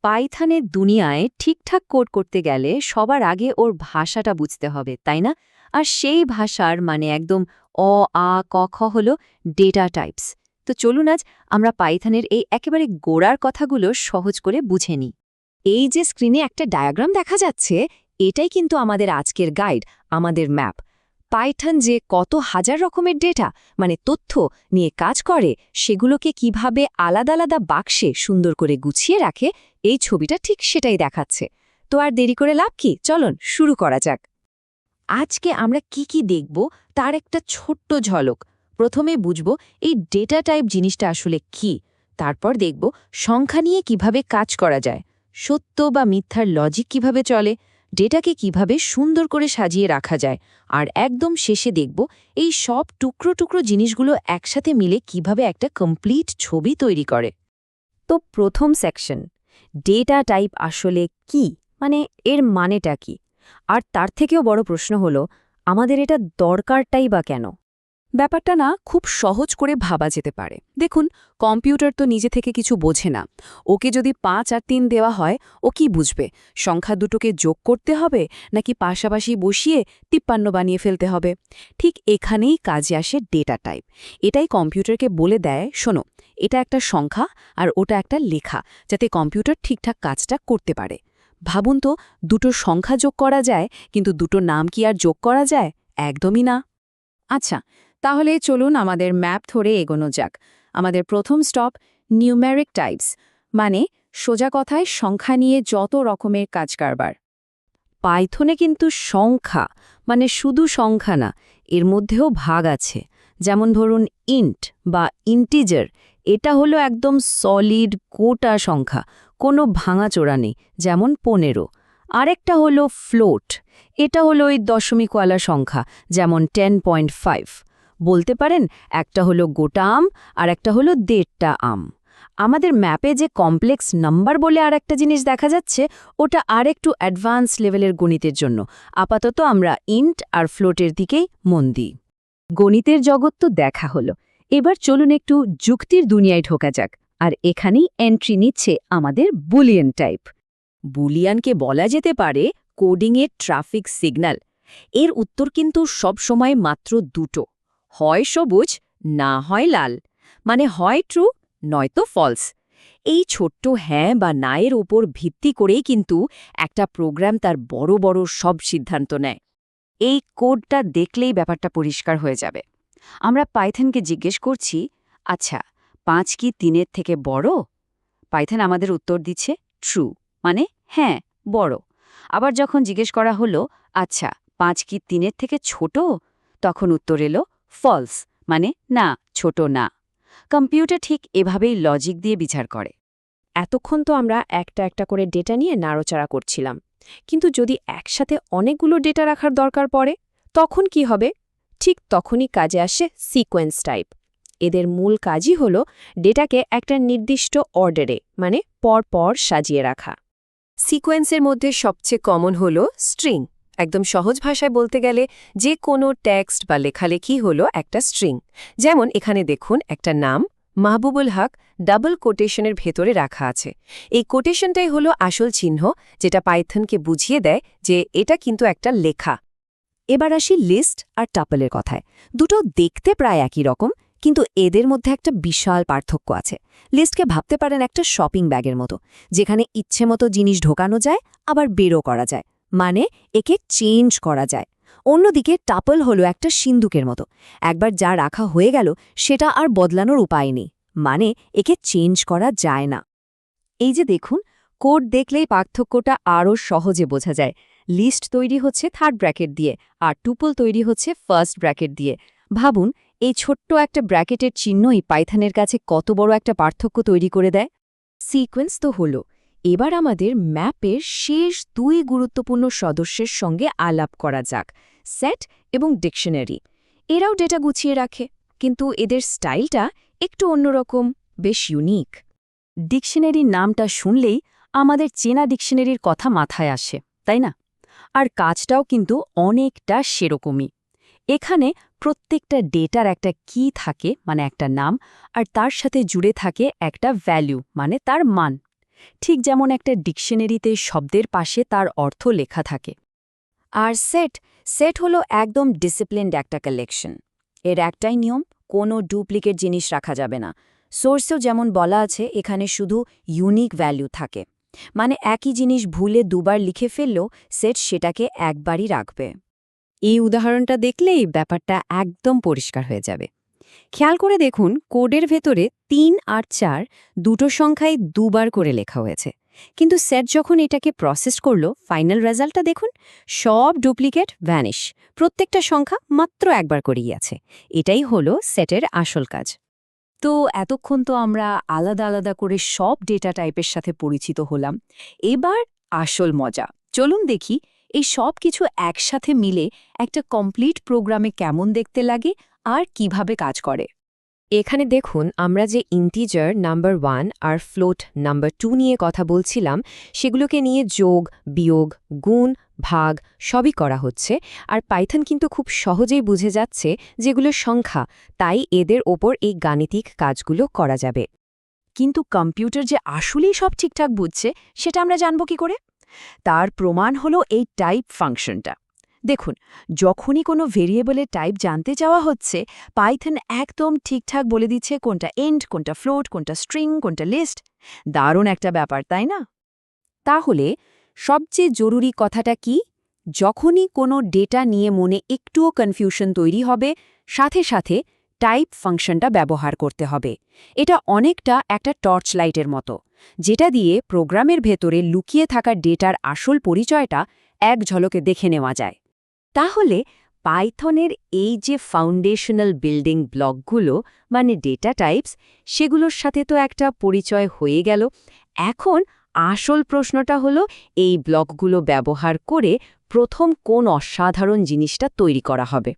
পাইথনের দুনিয়ায় ঠিকঠাক কোড করতে গেলে সবার আগে ওর ভাষাটা বুঝতে হবে, তাই না? আর সেই ভাষার মানে একদম অ আ ক খ হলো ডেটা টাইপস। তো চলুন আজ আমরা পাইথনের এই একেবারে গোড়ার কথাগুলো সহজ করে বুঝে নিই। এই যে স্ক্রিনে একটা ডায়াগ্রাম দেখা যাচ্ছে, এটাই কিন্তু আমাদের আজকের গাইড, আমাদের ম্যাপ। পাইথন যে কত হাজার রকমের ডেটা মানে তথ্য নিয়ে কাজ করে, সেগুলোকে কিভাবে আলাদা আলাদা বাক্সে সুন্দর করে গুছিয়ে রাখে, এই ছবিটা ঠিক সেটাই দেখাচ্ছে। তো আর দেরি করে লাভ কি, চলুন শুরু করা যাক। আজকে আমরা কি দেখব তার একটা ছোট্ট ঝলক। প্রথমে বুঝব এই ডেটা টাইপ জিনিসটা আসলে কি, তারপর দেখব সংখ্যা নিয়ে কিভাবে কাজ করা যায়, সত্য বা মিথ্যার লজিক কিভাবে চলে, ডেটাকে কিভাবে সুন্দর করে সাজিয়ে রাখা যায়, আর একদম শেষে দেখব এই সব টুকরো টুকরো জিনিসগুলো একসাথে মিলে কিভাবে একটা কমপ্লিট ছবি তৈরি করে। তো প্রথম সেকশন, ডেটা টাইপ আসলে কি, মানে এর মানেটা কি? আর তার থেকেও বড় প্রশ্ন হলো, আমাদের এটা দরকারটাই বা কেন? ব্যাপারটা না খুব সহজ করে ভাবা যেতে পারে। দেখুন, কম্পিউটার তো নিজে থেকে কিছু বোঝে না। ওকে যদি ৫ আর ৩ দেওয়া হয়, ও কি বুঝবে? সংখ্যা দুটোকে যোগ করতে হবে নাকি পাশাপাশি বসিয়ে ৫৩ বানিয়ে ফেলতে হবে? ঠিক এখানেই কাজে আসে ডেটা টাইপ। এটাই কম্পিউটারকে বলে দেয়, শোনো, এটা একটা সংখ্যা আর ওটা একটা লেখা, যাতে কম্পিউটার ঠিকঠাক কাজটা করতে পারে। ভাবুন তো, দুটো সংখ্যা যোগ করা যায়, কিন্তু দুটো নাম কি আর যোগ করা যায়? একদমই না। আচ্ছা, তাহলে চলুন আমাদের ম্যাপ ধরে এগোনো যাক। আমাদের প্রথম স্টপ নিউমেরিক টাইপস, মানে সোজা কথায় সংখ্যা নিয়ে যত রকমের কাজকারবার। পাইথনে কিন্তু সংখ্যা মানে শুধু সংখ্যা না, এর মধ্যেও ভাগ আছে। যেমন ধরুন ইন্ট বা ইন্টিজার, এটা হলো একদম সলিড কোটা সংখ্যা, কোনো ভাঙাচোরা নেই, যেমন ১৫। আরেকটা হলো ফ্লোট, এটা হলো ওই দশমিকওয়ালা সংখ্যা, যেমন 10.5। বলতে পারেন একটা হলো গোটা আম আর একটা হলো ১.৫টা আম। আমাদের ম্যাপে যে কমপ্লেক্স নাম্বার বলে আর একটা জিনিস দেখা যাচ্ছে, ওটা আরেকটু অ্যাডভান্স লেভেলের গণিতের জন্য। আপাতত আমরা ইন্ট আর ফ্লোটের দিকেই মন দিই। গণিতের জগৎ তো দেখা হলো, এবার চলুন একটু যুক্তির দুনিয়ায় ঢোকা যাক। আর এখানেই এন্ট্রি নিচ্ছে আমাদের বুলিয়ান টাইপ। বুলিয়ানকে বলা যেতে পারে কোডিংয়ের ট্রাফিক সিগন্যাল। এর উত্তর কিন্তু সবসময় মাত্র দুটো, হয় সবুজ না হয় লাল, মানে হয় ট্রু নয়তো ফলস। এই ছোট্ট হ্যাঁ বা না এর ওপর ভিত্তি করেই কিন্তু একটা প্রোগ্রাম তার বড় বড় সব সিদ্ধান্ত নেয়। এই কোডটা দেখলেই ব্যাপারটা পরিষ্কার হয়ে যাবে। আমরা পাইথনকে জিজ্ঞেস করছি, আচ্ছা ৫ কি ৩-এর থেকে বড়? পাইথন আমাদের উত্তর দিচ্ছে ট্রু, মানে হ্যাঁ বড়। আবার যখন জিজ্ঞেস করা হলো, আচ্ছা ৫ কি ৩-এর থেকে ছোট, তখন উত্তর এলো ফলস, মানে না, ছোট না। কম্পিউটার ঠিক এভাবেই লজিক দিয়ে বিচার করে। এতক্ষণ তো আমরা একটা একটা করে ডেটা নিয়ে নাড়াচাড়া করছিলাম, কিন্তু যদি একসাথে অনেকগুলো ডেটা রাখার দরকার পড়ে, তখন কি হবে? ঠিক তখনই কাজে আসে সিকোয়েন্স টাইপ। এদের মূল কাজই হলো ডেটাকে একটা নির্দিষ্ট অর্ডারে, মানে পর সাজিয়ে রাখা। সিকোয়েন্সের মধ্যে সবচেয়ে কমন হলো স্ট্রিং। একদম সহজ ভাষায় বলতে গেলে যে কোনো টেক্সট বা লেখালেখি হলো একটা স্ট্রিং। যেমন এখানে দেখুন, একটা নাম মাহবুবুল হক ডাবল কোটেশনের ভেতরে রাখা আছে। এই কোটেশনটাই হলো আসল চিহ্ন, যেটা পাইথনকে বুঝিয়ে দেয় যে এটা কিন্তু একটা লেখা। এবার আসি লিস্ট আর টাপলের কথায়। দুটো দেখতে প্রায় একই রকম, কিন্তু এদের মধ্যে একটা বিশাল পার্থক্য আছে। লিস্টকে ভাবতে পারেন একটা শপিং ব্যাগের মতো, যেখানে ইচ্ছে মতো জিনিস ঢোকানো যায়, আবার বেরও করা যায়, মানে একে চেঞ্জ করা যায়। অন্যদিকে টাপল হলো একটা সিন্দুকের মতো, একবার যা রাখা হয়ে গেল সেটা আর বদলানোর উপায় নেই, মানে একে চেঞ্জ করা যায় না। এই যে দেখুন, কোড দেখলেই পার্থক্যটা আরও সহজে বোঝা যায়। লিস্ট তৈরি হচ্ছে থার্ড ব্র্যাকেট দিয়ে, আর টুপল তৈরি হচ্ছে ফার্স্ট ব্র্যাকেট দিয়ে। ভাবুন, এই ছোট্ট একটা ব্র্যাকেটের চিহ্নই পাইথনের কাছে কত বড় একটা পার্থক্য তৈরি করে দেয়। সিকোয়েন্স তো হলো, এবার আমাদের ম্যাপের শেষ দুই গুরুত্বপূর্ণ সদস্যের সঙ্গে আলাপ করা যাক, সেট এবং ডিকশনারি। এরাও ডেটা গুছিয়ে রাখে, কিন্তু এদের স্টাইলটা একটু অন্যরকম, বেশ ইউনিক। ডিকশনারির নামটা শুনলেই আমাদের চেনা ডিকশনারির কথা মাথায় আসে, তাই না? আর কাজটাও কিন্তু অনেকটা সেরকমই। এখানে প্রত্যেকটা ডেটার একটা কি থাকে, মানে একটা নাম, আর তার সাথে জুড়ে থাকে একটা ভ্যালু, মানে তার মান। ঠিক যেমন একটা ডিকশনারিতে শব্দের পাশে তার অর্থ লেখা থাকে। আর সেট হলো একদম ডিসিপ্লিনড একটা কালেকশন। এর একটাই নিয়ম, কোনো ডুপ্লিকেট জিনিস রাখা যাবে না। সোর্সেও যেমন বলা আছে, এখানে শুধু ইউনিক ভ্যালু থাকে, মানে একই জিনিস ভুলে দুবার লিখে ফেললেও সেট সেটাকে একবারই রাখবে। এই উদাহরণটা দেখলেই ব্যাপারটা একদম পরিষ্কার হয়ে যাবে। খেয়াল করে দেখুন, কোডের ভেতরে ৩ আর ৪ দুটো সংখ্যাই দুবার করে লেখা হয়েছে, কিন্তু সেট যখন এটাকে প্রসেস করলো, ফাইনাল রেজাল্টটা দেখুন, সব ডুপ্লিকেট ভ্যানিশ, প্রত্যেকটা সংখ্যা মাত্র একবার করেই আছে। এটাই হলো সেটের আসল কাজ। তো এতক্ষণ তো আমরা আলাদা আলাদা করে সব ডেটা টাইপের সাথে পরিচিত হলাম। এবার আসল মজা, চলুন দেখি এই সব কিছু একসাথে মিলে একটা কমপ্লিট প্রোগ্রামে কেমন দেখতে লাগে আর কিভাবে কাজ করে। এখানে দেখুন, আমরা যে ইন্টিজার নাম্বার 1 আর ফ্লোট নাম্বার 2 নিয়ে কথা বলছিলাম, সেগুলোকে নিয়ে যোগ, বিয়োগ, গুণ, ভাগ সবই করা হচ্ছে। আর পাইথন কিন্তু খুব সহজেই বুঝে যাচ্ছে যেগুলো সংখ্যা, তাই এদের ওপর এই গাণিতিক কাজগুলো করা যাবে। কিন্তু কম্পিউটার যে আসলেই সব ঠিকঠাক বুঝছে সেটা আমরা জানব কি করে? তার প্রমাণ হলো এই টাইপ ফাংশনটা। দেখুন, যখনই কোনো ভেরিয়েবলের টাইপ জানতে চাওয়া হচ্ছে, পাইথন একদম ঠিকঠাক বলে দিচ্ছে কোনটা এন্ড, কোনটা ফ্লোট, কোনটা স্ট্রিং, কোনটা লিস্ট। দারুণ একটা ব্যাপার, তাই না? তাহলে সবচেয়ে জরুরি কথাটা কি? যখনই কোনো ডেটা নিয়ে মনে একটুও কনফিউশন তৈরি হবে, সাথে সাথে টাইপ ফাংশনটা ব্যবহার করতে হবে। এটা অনেকটা একটা টর্চ লাইটের মতো, যেটা দিয়ে প্রোগ্রামের ভেতরে লুকিয়ে থাকা ডেটার আসল পরিচয়টা এক ঝলকে দেখে নেওয়া যায়। তাহলে পাইথনের এই যে ফাউন্ডেশনাল বিল্ডিং ব্লকগুলো, মানে ডেটা টাইপস, সেগুলোর সাথে তো একটা পরিচয় হয়ে গেল। এখন আসল প্রশ্নটা হলো, এই ব্লকগুলো ব্যবহার করে প্রথম কোন অসাধারণ জিনিসটা তৈরি করা হবে।